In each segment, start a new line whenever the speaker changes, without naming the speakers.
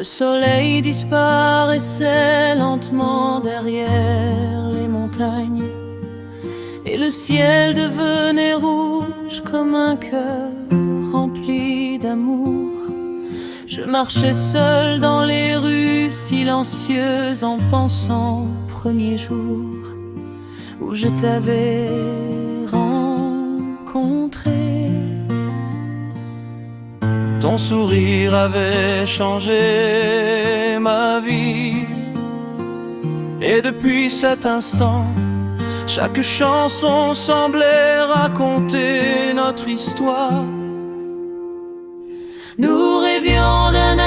soleil disparaissait lentement derrière les montagnes, et le ciel devenait rouge comme un cœur rempli d'amour. Je marchais seul dans les rues silencieuses en pensant au premier jour où je t'avais rencontré.
Ton sourire avait changé ma vie, et depuis cet instant, chaque chanson semblait raconter notre histoire.
Nous rêvions d'un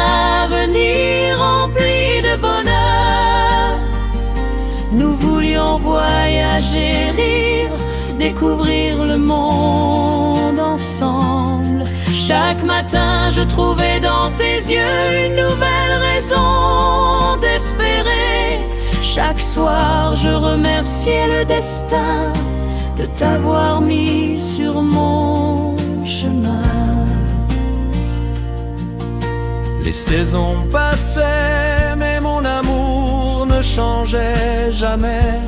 avenir rempli de bonheur. Nous voulions voyager, rire, découvrir le monde ensemble. Chaque matin, je trouvais dans tes yeux une nouvelle raison d'espérer. Chaque soir, je remerciais le destin de t'avoir mis sur mon chemin.
Les saisons passaient, mais mon amour ne changeait jamais.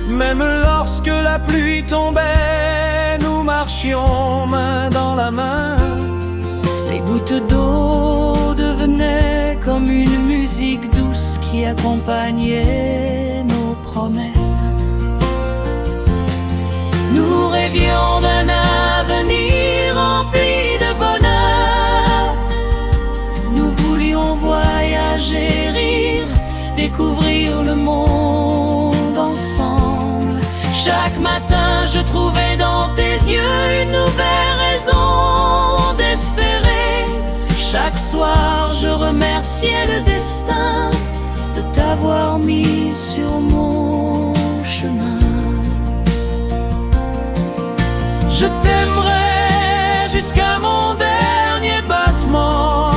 Même lorsque la pluie tombait, nous marchions main dans la main.
Les gouttes d'eau devenaient comme une musique douce qui accompagnait nos promesses. Nous rêvions d'un avenir rempli de bonheur. Nous voulions voyager, rire, découvrir le monde ensemble. Chaque matin, je trouvais dans tes yeux une nouvelle raison d'espérer. Chaque soir, je remerciais le destin de t'avoir mis sur mon chemin.
Je t'aimerai jusqu'à mon dernier battement,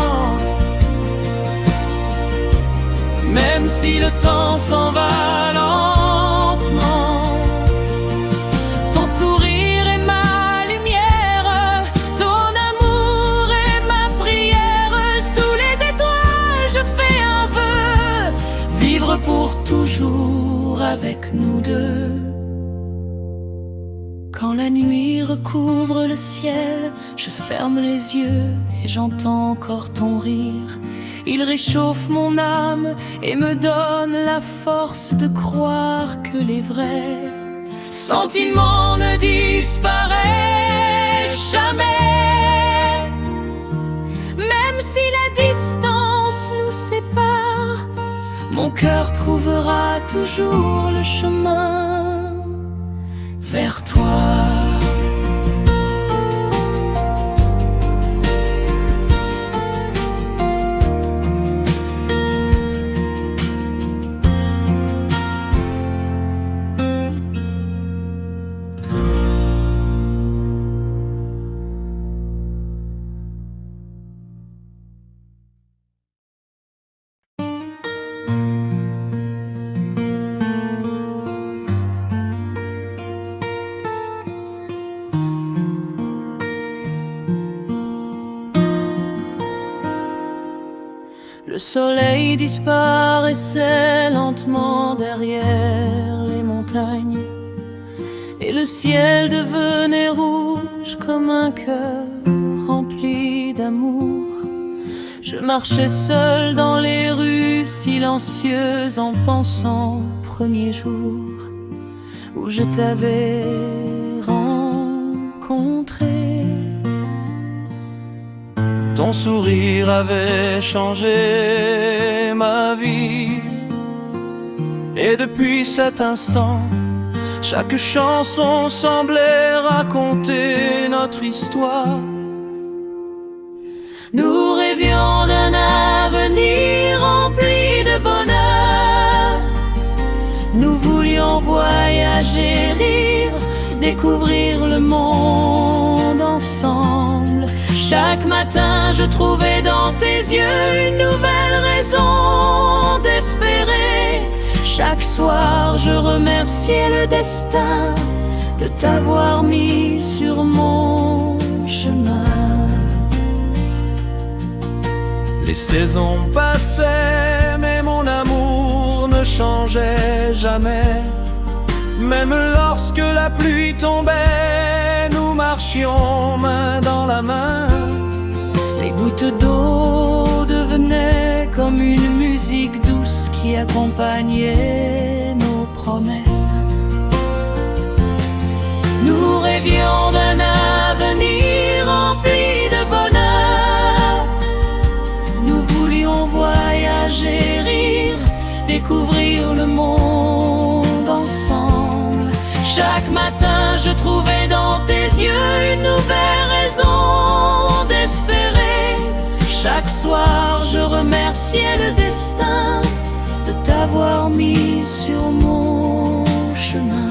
même si le temps s'en va lentement.
Ton sourire est ma lumière, ton amour est ma prière. Sous les étoiles, je fais un vœu, vivre pour toujours avec nous deux. Quand la nuit recouvre le ciel, je ferme les yeux et j'entends encore ton rire. Il réchauffe mon âme et me donne la force de croire que les vrais sentiments ne disparaissent jamais. Même si la distance nous sépare, mon cœur trouvera toujours le chemin vers toi. Le soleil disparaissait lentement derrière les montagnes, et le ciel devenait rouge comme un cœur rempli d'amour. Je marchais seul dans les rues silencieuses en pensant au premier jour où je t'avais rencontré.
Ton sourire avait changé ma vie, et depuis cet instant, chaque chanson semblait raconter notre histoire.
Nous rêvions d'un avenir rempli de bonheur. Nous voulions voyager, rire, découvrir le monde ensemble. Chaque matin, je trouvais dans tes yeux une nouvelle raison d'espérer. Chaque soir, je remerciais le destin de t'avoir mis sur mon chemin.
Les Les saisons passaient, mais mon amour ne changeait jamais. Même lorsque la pluie tombait, nous marchions main dans la main.
Les gouttes d'eau devenaient comme une musique douce qui accompagnait nos promesses. Nous rêvions d'un avenir rempli de bonheur. Nous voulions voyager, rire, découvrir le monde ensemble. Chaque matin je trouvais dans tes yeux une nouvelle raison d'espérer. Chaque soir je remerciais le destin de t'avoir mis sur mon chemin.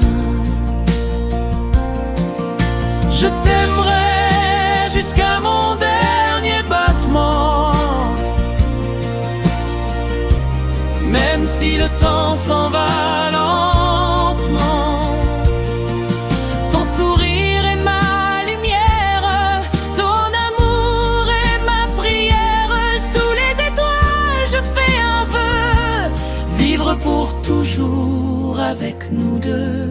Je t'aimerai jusqu'à mon dernier battement, même si le temps s'en va lentement. Ton sourire est ma lumière, ton amour est ma prière. Sous les étoiles je fais un vœu, vivre pour toujours avec nous deux.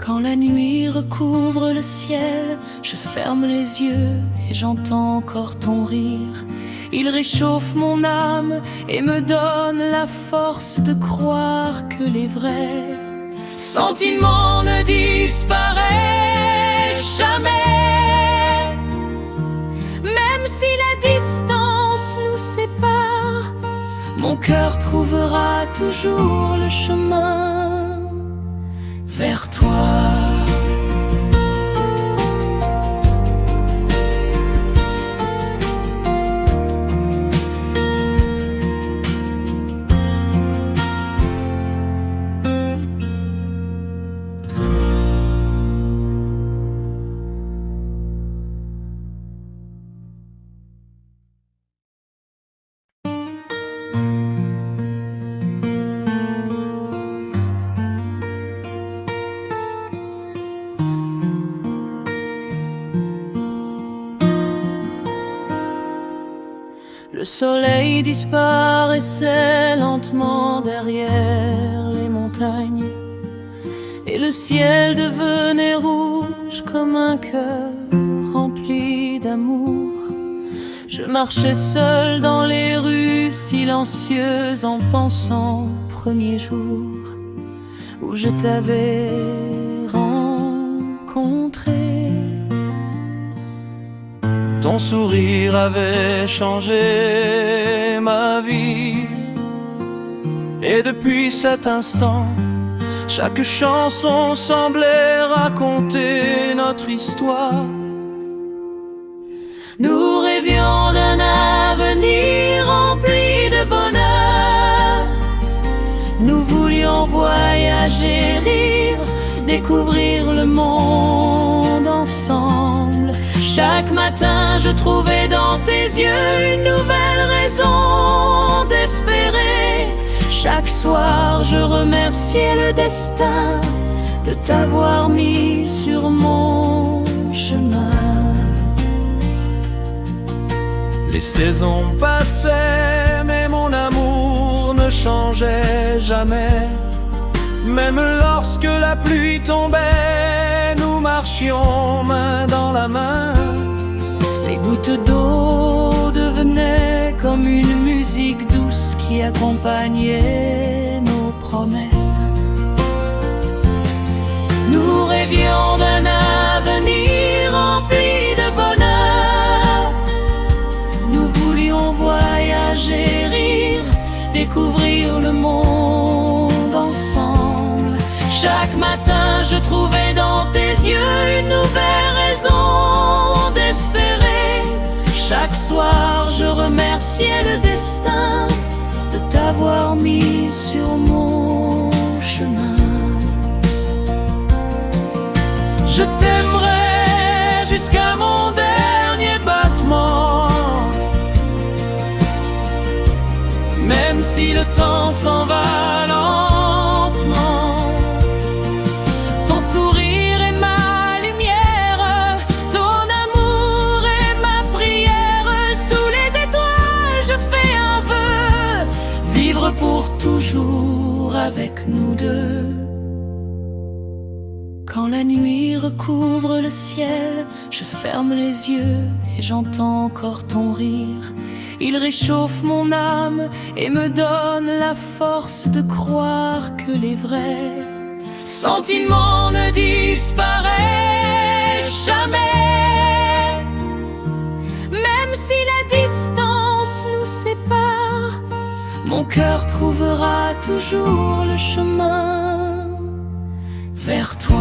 Quand la nuit recouvre le ciel, je ferme les yeux et j'entends encore ton rire. Il réchauffe mon âme et me donne la force de croire que les vrais sentiments ne disparaissent jamais. Même si la distance nous sépare, mon cœur trouvera toujours le chemin vers toi. Le soleil disparaissait lentement derrière les montagnes, et le ciel devenait rouge comme un cœur rempli d'amour. Je marchais seul dans les rues silencieuses en pensant au premier jour où je t'avais rencontré.
Ton sourire avait changé ma vie, et depuis cet instant, chaque chanson semblait raconter notre histoire.
Nous rêvions d'un avenir rempli de bonheur. Nous voulions voyager, rire, découvrir le monde ensemble. Chaque matin je trouvais dans tes yeux une nouvelle raison d'espérer. Chaque soir je remerciais le destin de t'avoir mis sur mon chemin.
Les saisons passaient, mais mon amour ne changeait jamais. Même lorsque la pluie tombait, nous marchions main dans la main.
Les gouttes d'eau devenaient comme une musique douce qui accompagnait nos promesses. Nous rêvions d'un avenir rempli de bonheur. Nous voulions voyager, rire, découvrir le monde ensemble. Chaque matin je trouvais dans tes yeux une nouvelle raison d'espérer. Chaque soir je remerciais le destin de t'avoir mis sur mon chemin.
Je t'aimerai jusqu'à mon dernier battement, même si le temps s'en va lentement. Ton sourire est ma lumière, ton amour est ma prière. Sous les
toujours avec nous deux. Quand la nuit recouvre le ciel, je ferme les yeux et j'entends encore ton rire. Il réchauffe mon âme et me donne la force de croire que les vrais sentiments ne disparaissent jamais. Même si la distance nous sépare, mon cœur trouvera toujours le chemin vers toi.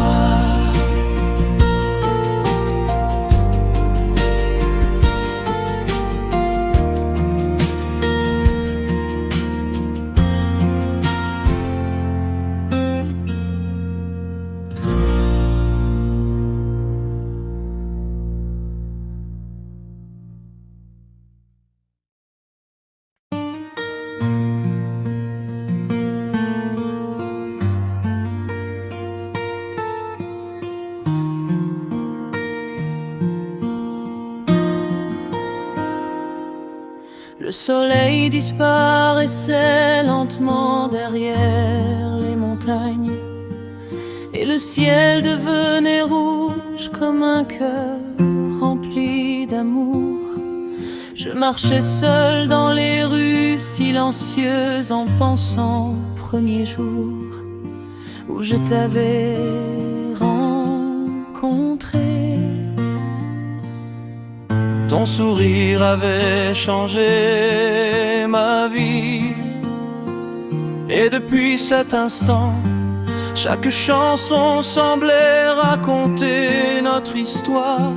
Le soleil disparaissait lentement derrière les montagnes, et le ciel devenait rouge comme un cœur rempli d'amour. Je marchais seul dans les rues silencieuses en pensant au premier jour où je t'avais rencontré.
Ton sourire avait changé ma vie, et depuis cet instant, chaque chanson semblait raconter notre histoire.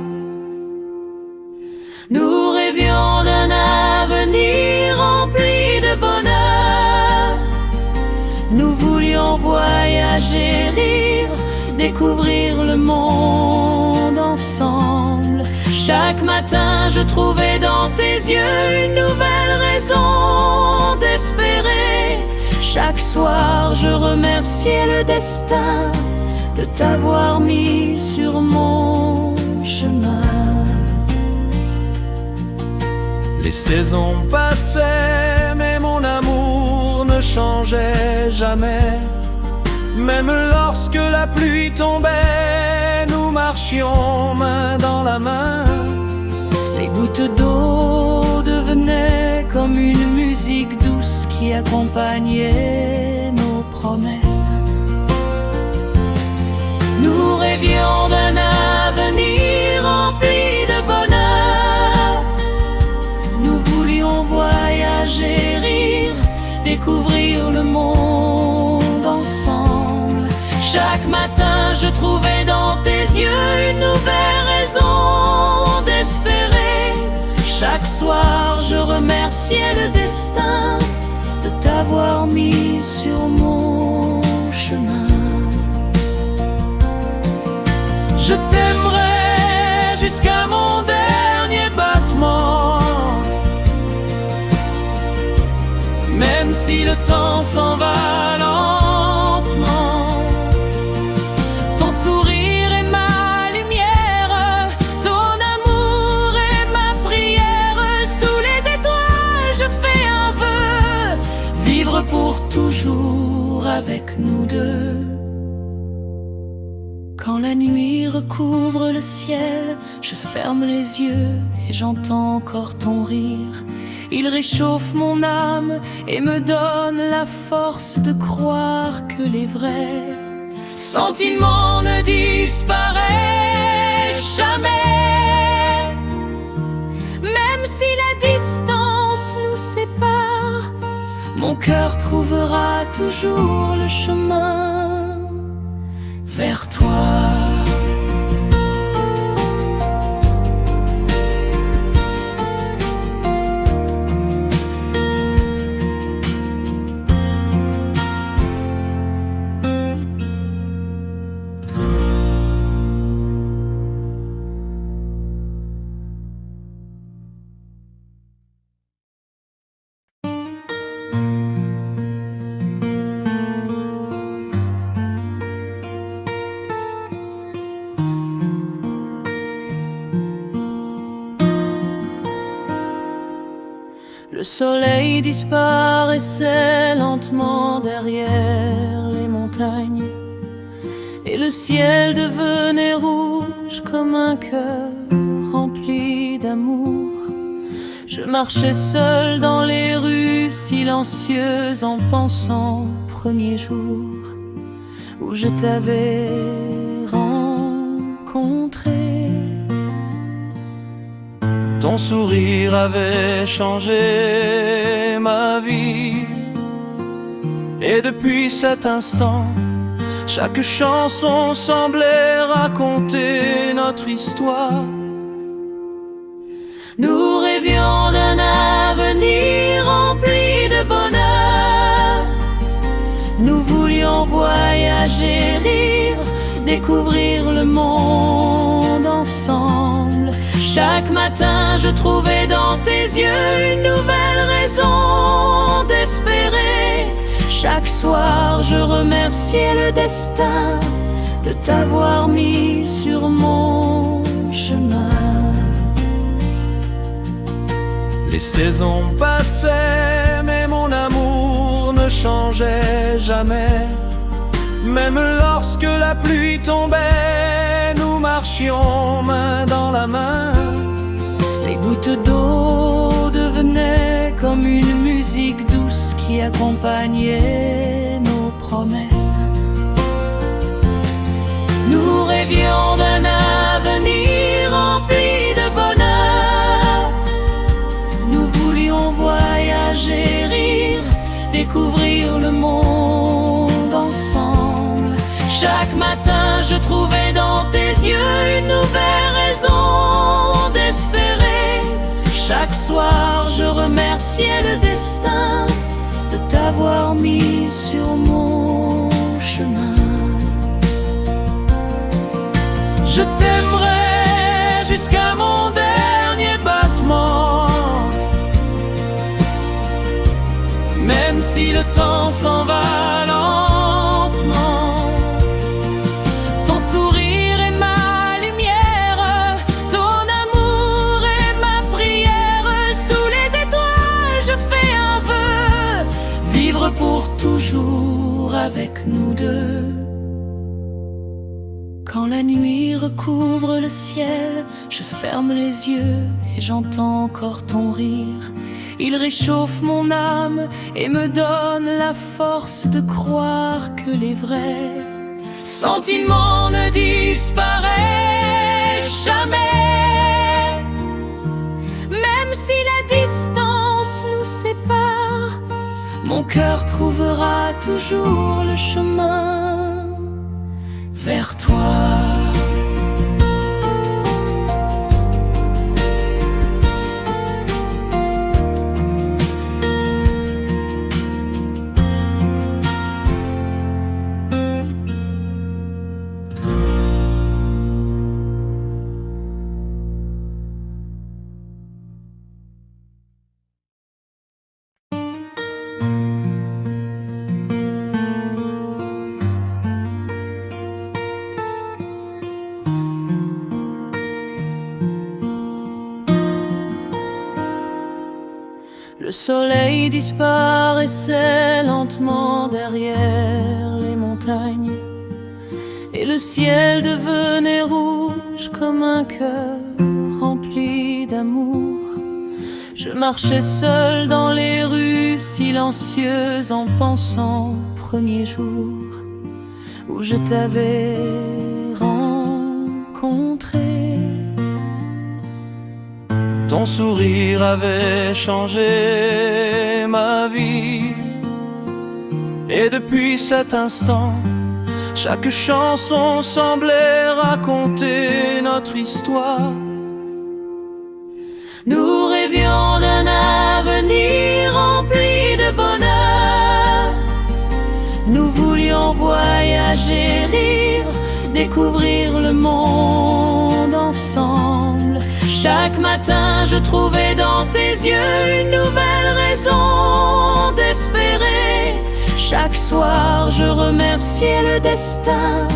Nous rêvions d'un avenir rempli de bonheur. Nous voulions voyager, rire, découvrir le monde ensemble. Chaque matin, je trouvais dans tes yeux une nouvelle raison d'espérer. Chaque soir, je remerciais le destin de t'avoir mis sur mon chemin.
Les saisons passaient, mais mon amour ne changeait jamais. Même lorsque la pluie tombait, nous marchions main dans la main.
Les gouttes d'eau devenaient comme une musique douce qui accompagnait nos promesses. Nous rêvions d'un avenir rempli de bonheur. Nous voulions voyager, rire, découvrir le monde ensemble. Chaque matin, je trouvais dans tes yeux une nouvelle raison d'espérer. Chaque soir, je remerciais le destin de t'avoir mis sur mon chemin.
Je t'aimerai jusqu'à mon dernier battement, même si le temps s'en va lentement. Ton sourire est ma lumière, ton amour est ma prière. Sous les étoiles, je fais un vœu,
vivre pour toujours avec nous deux. Quand la nuit recouvre le ciel, je ferme les yeux et j'entends encore ton rire. Il réchauffe mon âme et me donne la force de croire que les vrais sentiments ne disparaissent jamais. Même si la distance nous sépare, mon cœur trouvera toujours le chemin vers toi. soleil disparaissait lentement derrière les montagnes, et le ciel devenait rouge comme un cœur rempli d'amour. Je marchais seul dans les rues silencieuses en pensant au premier jour où je t'avais rencontré.
Ton sourire avait changé ma vie, et depuis cet instant, chaque chanson semblait raconter notre histoire.
Nous rêvions d'un avenir rempli de bonheur. Nous voulions voyager, rire, découvrir le monde ensemble. Chaque matin, je trouvais dans tes yeux une nouvelle raison d'espérer. Chaque soir, je remerciais le destin de t'avoir mis sur mon chemin.
Les saisons passaient, mais mon amour ne changeait jamais. Même lorsque la pluie tombait, nous marchions main dans la main.
Les gouttes d'eau devenaient comme une musique douce qui accompagnait nos promesses. Nous rêvions d'un avenir rempli de bonheur. Nous voulions voyager, rire, découvrir le monde ensemble. Chaque matin, je trouvais dans tes yeux une nouvelle raison d'espérer. Chaque soir, je remerciais le destin de t'avoir mis sur mon chemin.
Je t'aimerai jusqu'à mon dernier battement, même si le temps s'en va lentement.
Ton sourire est ma lumière, ton amour est ma prière. Sous les étoiles, je fais un vœu, vivre pour toujours avec nous deux. Quand la nuit recouvre le ciel, je ferme les yeux et j'entends encore ton rire. Il réchauffe mon âme et me donne la force de croire que les vrais sentiments ne disparaissent jamais. Même si la distance nous sépare, mon cœur trouvera toujours le chemin vers toi. Le soleil disparaissait lentement derrière les montagnes, et le ciel devenait rouge comme un cœur rempli d'amour. Je marchais seul dans les rues silencieuses en pensant au premier jour où je t'avais rencontré.
Ton sourire avait changé ma vie, et depuis cet instant, chaque chanson semblait raconter notre histoire.
Nous rêvions d'un avenir rempli de bonheur. Nous voulions voyager, rire, découvrir le monde ensemble. Chaque matin, je trouvais dans tes yeux une nouvelle raison d'espérer. Chaque soir, je remerciais le destin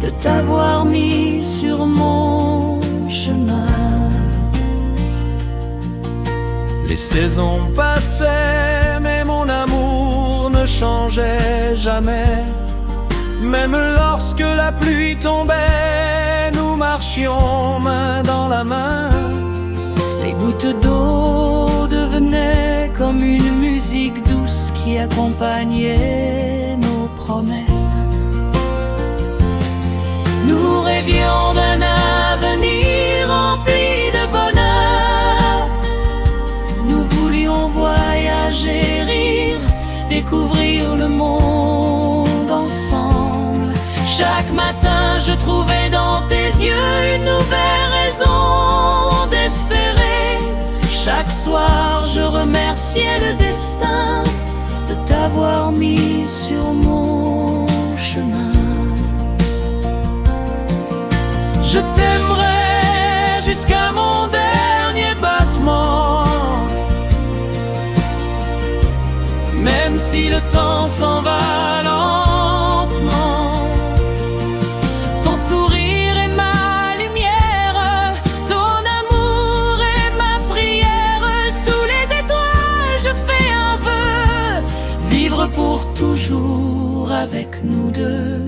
de t'avoir mis sur mon chemin.
Les saisons passaient, mais mon amour ne changeait jamais. Même lorsque la pluie tombait, nous marchions main dans la main.
Les gouttes d'eau devenaient comme une musique douce qui accompagnait nos promesses. Nous rêvions d'un avenir rempli de bonheur. Nous voulions voyager, rire, découvrir le monde ensemble. Chaque matin je trouvais dans tes yeux une nouvelle raison d'espérer. Chaque soir je remerciais le destin de t'avoir mis sur mon chemin. Je t'aimerai jusqu'à mon dernier battement, même si le temps s'en va lentement. Ton sourire est ma lumière, ton amour est ma prière. Sous les étoiles je fais un vœu, vivre pour toujours avec nous deux.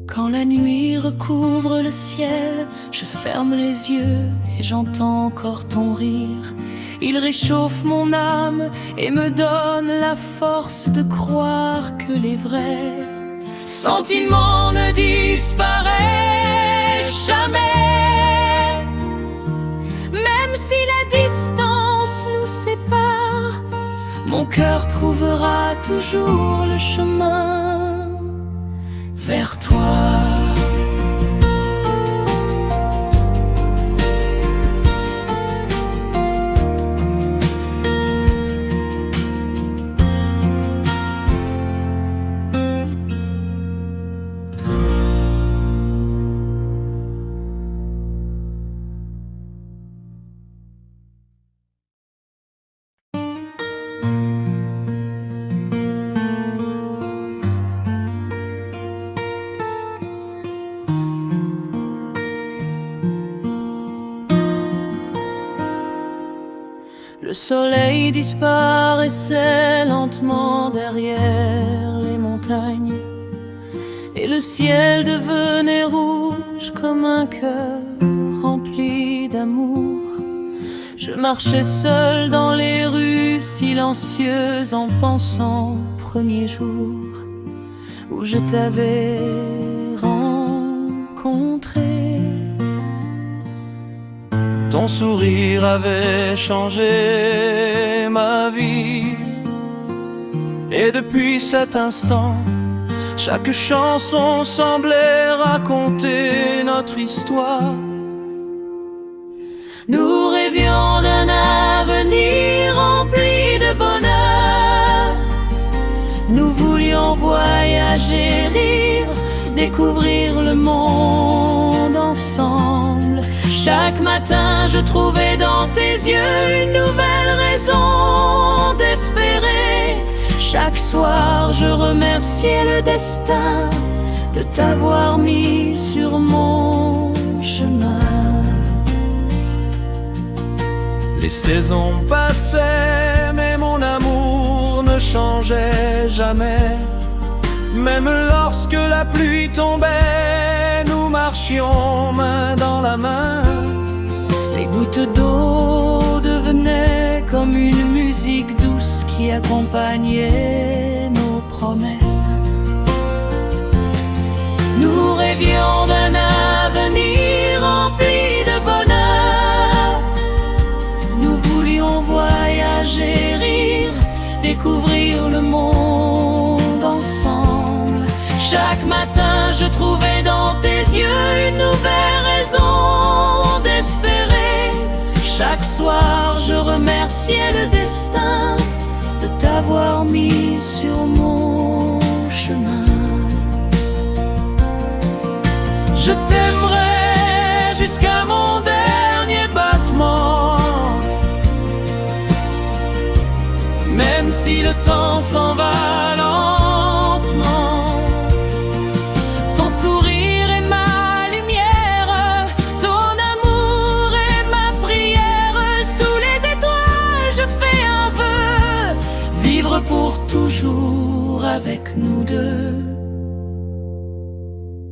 Quand la nuit recouvre le ciel, je ferme les yeux et j'entends encore ton rire. Il réchauffe mon âme et me donne la force de croire que les vrais sentiments ne disparaissent jamais. Même si la distance nous sépare, mon cœur trouvera toujours le chemin vers toi. Le soleil disparaissait lentement derrière les montagnes et le ciel devenait rouge comme un cœur rempli d'amour. Je marchais seul dans les rues silencieuses en pensant au premier jour où je t'avais rencontré.
Ton sourire avait changé ma vie, et depuis cet instant, chaque chanson semblait raconter notre histoire.
Nous rêvions d'un avenir rempli de bonheur. Nous voulions voyager, rire, découvrir le monde ensemble. Chaque matin je trouvais dans tes yeux une nouvelle raison d'espérer. Chaque soir je remerciais le destin de t'avoir mis sur mon chemin.
Les saisons passaient, mais mon amour ne changeait jamais. Même lorsque la pluie tombait, nous marchions main dans la main.
Les gouttes d'eau devenaient comme une musique douce qui accompagnait nos promesses. Nous rêvions d'un avenir rempli de bonheur. Nous voulions voyager, rire, découvrir le monde ensemble. Chaque matin je trouvais dans tes yeux une nouvelle raison d'espérer. Chaque soir je remerciais le destin de t'avoir mis sur mon chemin.
Je t'aimerai jusqu'à mon dernier battement, même si le temps s'en va lentement. Ton sourire est ma lumière, ton amour est ma prière. Sous les
vivre pour toujours avec nous deux.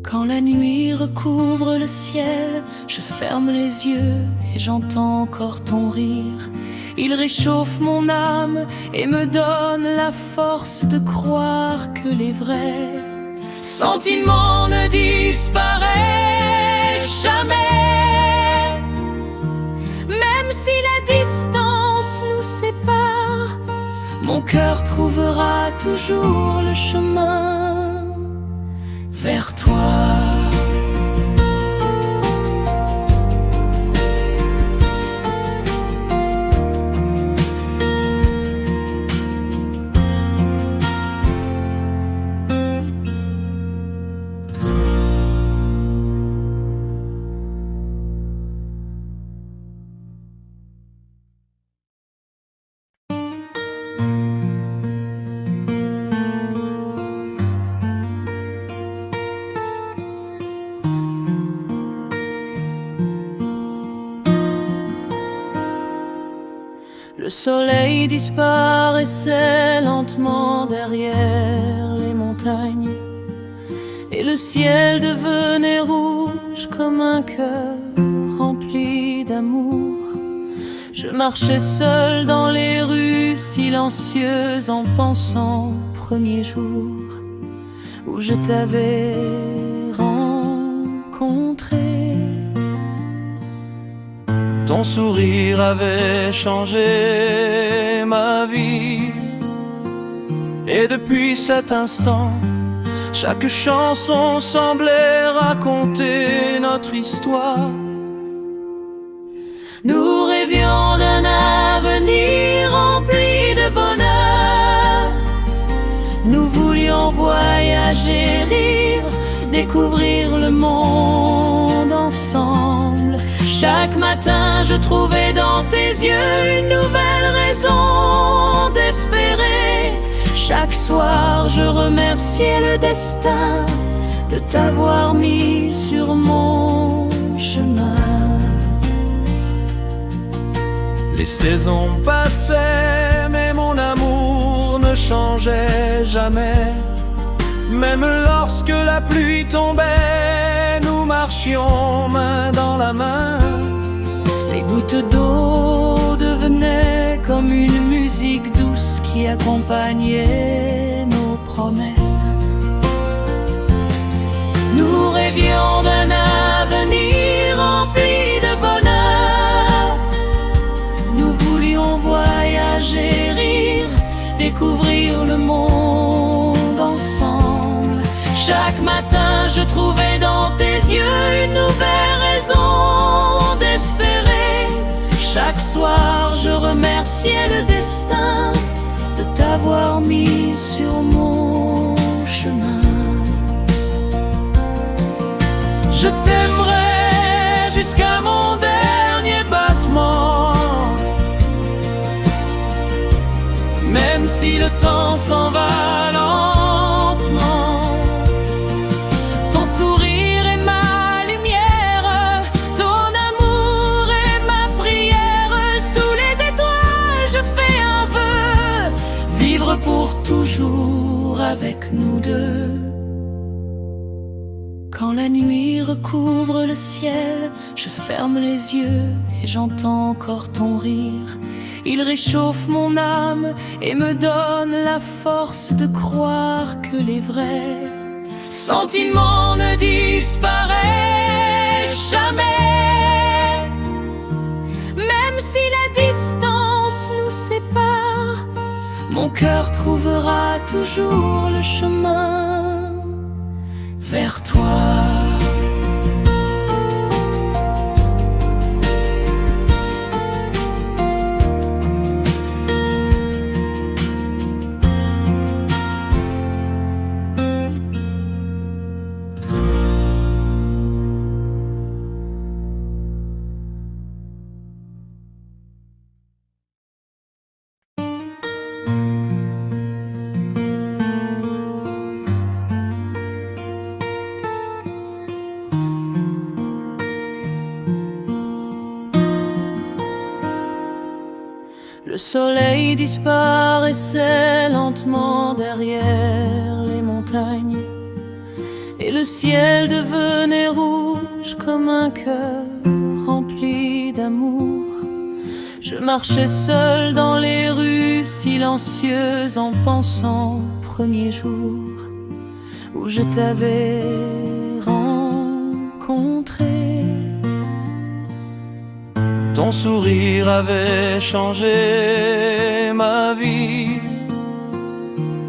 Quand la nuit recouvre le ciel, je ferme les yeux et j'entends encore ton rire. Il réchauffe mon âme et me donne la force de croire que les vrais sentiments ne disparaissent jamais. Même si la distance nous sépare, mon cœur trouvera toujours le chemin vers toi. Le soleil disparaissait lentement derrière les montagnes et le ciel devenait rouge comme un cœur rempli d'amour. Je marchais seul dans les rues silencieuses en pensant au premier jour où je t'avais rencontré.
Ton sourire avait changé ma vie. Et depuis cet instant, chaque chanson semblait raconter notre histoire.
Nous rêvions d'un avenir rempli de bonheur. Nous voulions voyager, rire, découvrir le monde ensemble. Chaque matin, je trouvais dans tes yeux une nouvelle raison d'espérer. Chaque soir, je remerciais le destin de t'avoir mis sur mon chemin.
Les saisons passaient, mais mon amour ne changeait jamais. Même lorsque la pluie tombait, nous marchions main dans la main.
Les gouttes d'eau devenaient comme une musique douce qui accompagnait nos promesses. Nous rêvions d'un avenir rempli de bonheur. Nous voulions voyager, rire, découvrir le monde ensemble. Chaque matin, je trouvais dans tes yeux une nouvelle raison d'espérer. Chaque soir, je remerciais le destin de t'avoir mis sur mon chemin.
Je t'aimerai jusqu'à mon dernier battement, même si le temps s'en va lentement. Ton sourire est ma lumière, ton amour est ma prière. Sous les étoiles, je fais un vœu,
vivre pour toujours avec nous deux. Quand la nuit recouvre le ciel, je ferme les yeux et j'entends encore ton rire. Il réchauffe mon âme et me donne la force de croire que les vrais sentiments ne disparaissent jamais. Même si la distance nous sépare, mon cœur trouvera toujours le chemin vers toi. Le soleil disparaissait lentement derrière les montagnes, et le ciel devenait rouge comme un cœur rempli d'amour. Je marchais seul dans les rues silencieuses en pensant au premier jour où je t'avais rencontré.
Ton sourire avait changé ma vie,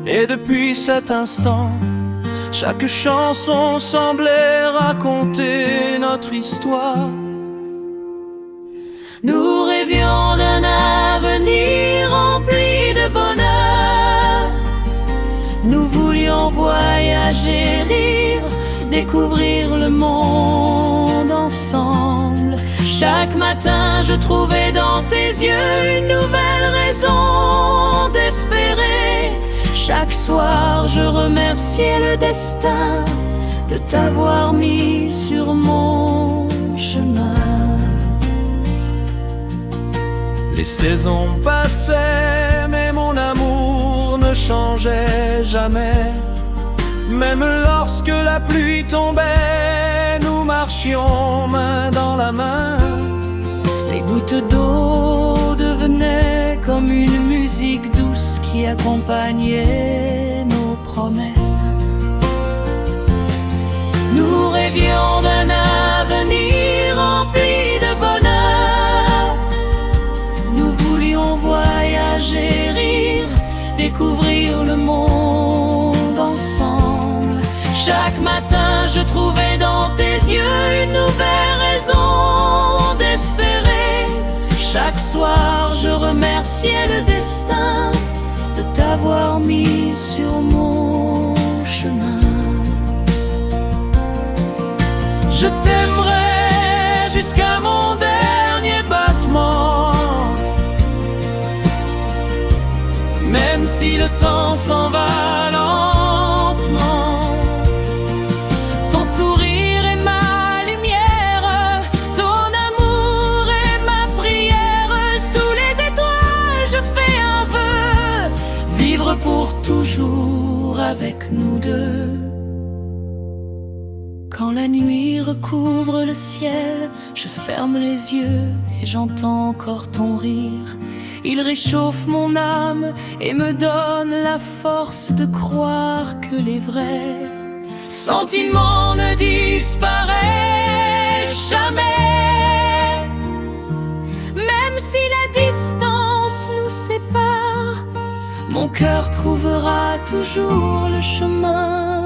et depuis cet instant, chaque chanson semblait raconter notre histoire.
Nous rêvions d'un avenir rempli de bonheur. Nous voulions voyager, rire, découvrir le monde ensemble. Chaque matin, je trouvais dans tes yeux une nouvelle raison d'espérer. Chaque soir, je remerciais le destin de t'avoir mis sur mon chemin.
Les saisons passaient, mais mon amour ne changeait jamais. Même lorsque la pluie tombait, nous marchions main dans la main.
Les gouttes d'eau devenaient comme une musique douce qui accompagnait nos promesses. Nous rêvions d'un avenir rempli de bonheur. Nous voulions voyager, rire, découvrir le monde ensemble. Chaque matin, je trouvais dans tes yeux une nouvelle raison d'espérer. Chaque soir, je remerciais le destin de t'avoir mis sur mon chemin.
Je t'aimerai jusqu'à mon dernier battement, même si le temps s'en va lentement. Ton sourire est ma lumière, ton amour est ma prière. Sous les étoiles, je fais un vœu, vivre pour toujours avec nous deux.
Quand la nuit recouvre le ciel, je ferme les yeux et j'entends encore ton rire. Il réchauffe mon âme et me donne la force de croire que les vrais sentiments ne disparaissent jamais. Même si la distance nous sépare, mon cœur trouvera toujours le chemin